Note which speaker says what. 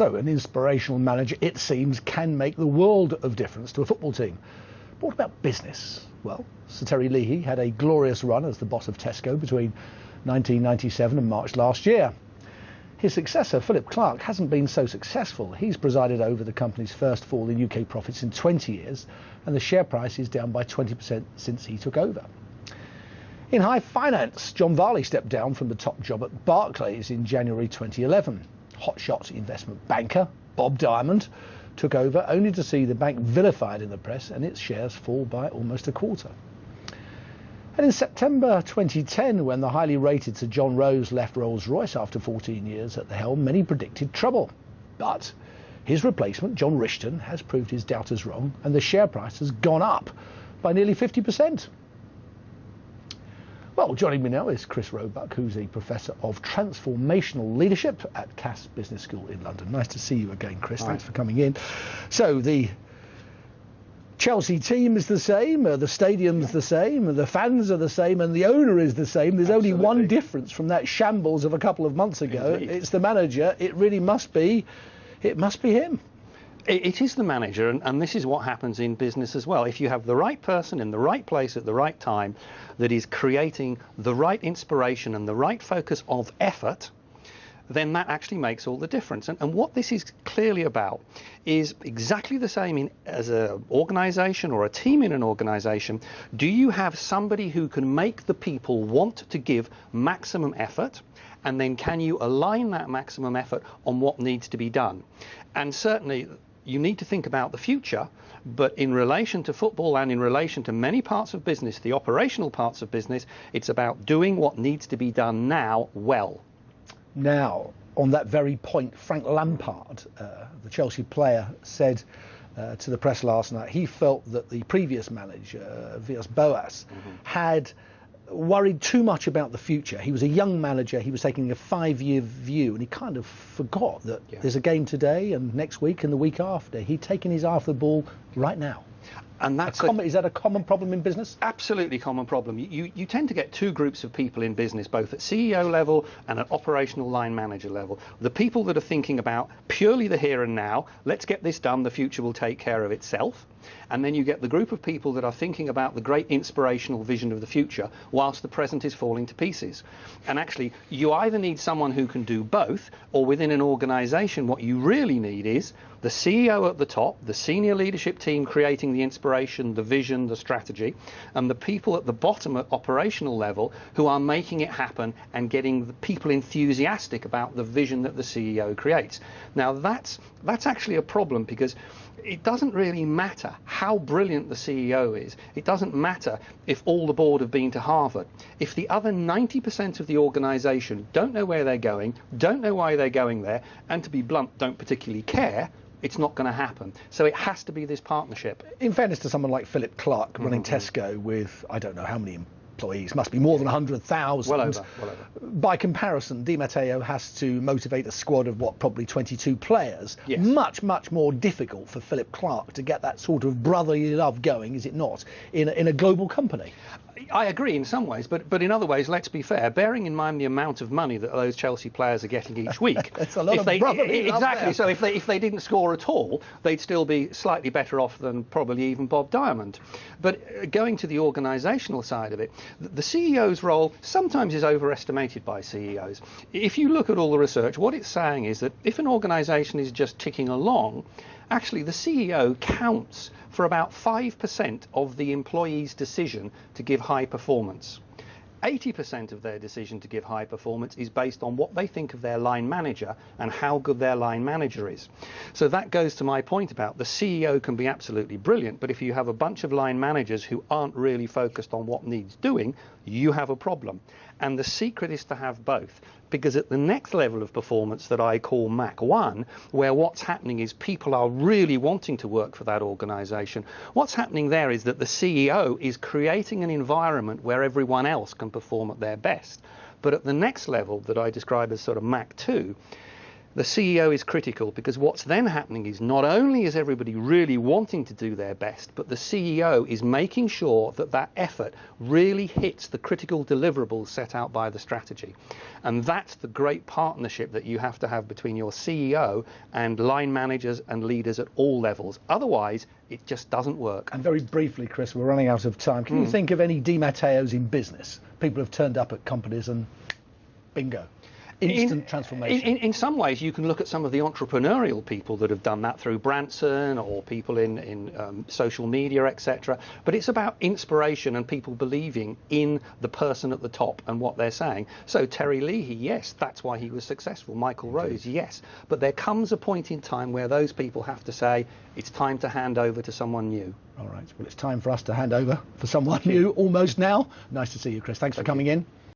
Speaker 1: So an inspirational manager, it seems, can make the world of difference to a football team. But what about business? Well, Sir Terry Leahy had a glorious run as the boss of Tesco between 1997 and March last year. His successor, Philip Clarke, hasn't been so successful. He's presided over the company's first fall in UK profits in 20 years, and the share price is down by 20% since he took over. In high finance, John Varley stepped down from the top job at Barclays in January 2011. Hotshot investment banker Bob Diamond took over, only to see the bank vilified in the press and its shares fall by almost a quarter. And in September 2010, when the highly rated Sir John Rose left Rolls-Royce after 14 years at the helm, many predicted trouble. But his replacement, John Rishton, has proved his doubters wrong, and the share price has gone up by nearly 50%. Well, joining me now is Chris Roebuck, who's a Professor of Transformational Leadership at Cass Business School in London. Nice to see you again, Chris. Hi. Thanks for coming in. So the Chelsea team is the same, the stadium's the same, the fans are the same, and the owner is the same. There's Absolutely. Only one difference from that shambles of a couple of months ago. Indeed. It's the manager. It really must be. It must be him.
Speaker 2: It is the manager, and this is what happens in business as well. If you have the right person in the right place at the right time that is creating the right inspiration and the right focus of effort, then that actually makes all the difference. And what this is clearly about is exactly the same as an organisation or a team in an organisation. Do you have somebody who can make the people want to give maximum effort? And then can you align that maximum effort on what needs to be done? And certainly you need to think about the future, but in relation to football and in relation to many parts of business, the operational parts of business, it's about doing what needs to be done now well.
Speaker 1: Now, on that very point, Frank Lampard, the Chelsea player, said to the press last night he felt that the previous manager, Villas-Boas, had worried too much about the future. He was a young manager, he was taking a 5-year view, and he kind of forgot that there's a game today and next week and the week after. He'd taken his eye off the ball right now. And is that a common problem in business?
Speaker 2: Absolutely common problem. You tend to get two groups of people in business, both at CEO level and at operational line manager level. The people that are thinking about purely the here and now, let's get this done, the future will take care of itself. And then you get the group of people that are thinking about the great inspirational vision of the future whilst the present is falling to pieces. And actually, you either need someone who can do both, or within an organisation, what you really need is the CEO at the top, the senior leadership team creating the inspiration, the vision, the strategy, and the people at the bottom at operational level who are making it happen and getting the people enthusiastic about the vision that the CEO creates. Now, that's actually a problem, because it doesn't really matter how brilliant the CEO is. It doesn't matter if all the board have been to Harvard. If the other 90% of the organisation don't know where they're going, don't know why they're going there, and to be blunt, don't particularly care, it's not going to happen. So it has to be this partnership.
Speaker 1: In fairness to someone like Philip Clarke running Tesco with, I don't know how many employees, must be more than 100,000.
Speaker 2: Well over.
Speaker 1: By comparison, Di Matteo has to motivate a squad of, probably 22 players.
Speaker 2: Yes.
Speaker 1: Much more difficult for Philip Clarke to get that sort of brotherly love going, is it not, in a global company?
Speaker 2: I agree in some ways, but in other ways, let's be fair, bearing in mind the amount of money that those Chelsea players are getting each week.
Speaker 1: It's a lot of brotherly love
Speaker 2: exactly.
Speaker 1: there.
Speaker 2: So if they didn't score at all, they'd still be slightly better off than probably even Bob Diamond. But going to the organisational side of it, the CEO's role sometimes is overestimated by CEOs. If you look at all the research, what it's saying is that if an organisation is just ticking along, actually the CEO counts for about 5% of the employee's decision to give high performance. 80% of their decision to give high performance is based on what they think of their line manager and how good their line manager is. So that goes to my point about the CEO can be absolutely brilliant, but if you have a bunch of line managers who aren't really focused on what needs doing, you have a problem. And the secret is to have both, because at the next level of performance that I call Mach 1, where what's happening is people are really wanting to work for that organisation, what's happening there is that the CEO is creating an environment where everyone else can perform at their best. But at the next level that I describe as sort of Mach 2, The CEO is critical, because what's then happening is not only is everybody really wanting to do their best, but the CEO is making sure that that effort really hits the critical deliverables set out by the strategy. And that's the great partnership that you have to have between your CEO and line managers and leaders at all levels. Otherwise, it just doesn't work.
Speaker 1: And very briefly, Chris, we're running out of time. Can you think of any Di Matteos in business? People have turned up at companies and bingo. Instant transformation.
Speaker 2: In some ways, you can look at some of the entrepreneurial people that have done that through Branson, or people in social media, etc. But it's about inspiration and people believing in the person at the top and what they're saying. So Terry Leahy, yes, that's why he was successful. Michael Rose, yes. But there comes a point in time where those people have to say, it's time to hand over to someone new.
Speaker 1: All right. Well, it's time for us to hand over for someone new almost now. Nice to see you, Chris. Thanks for coming in.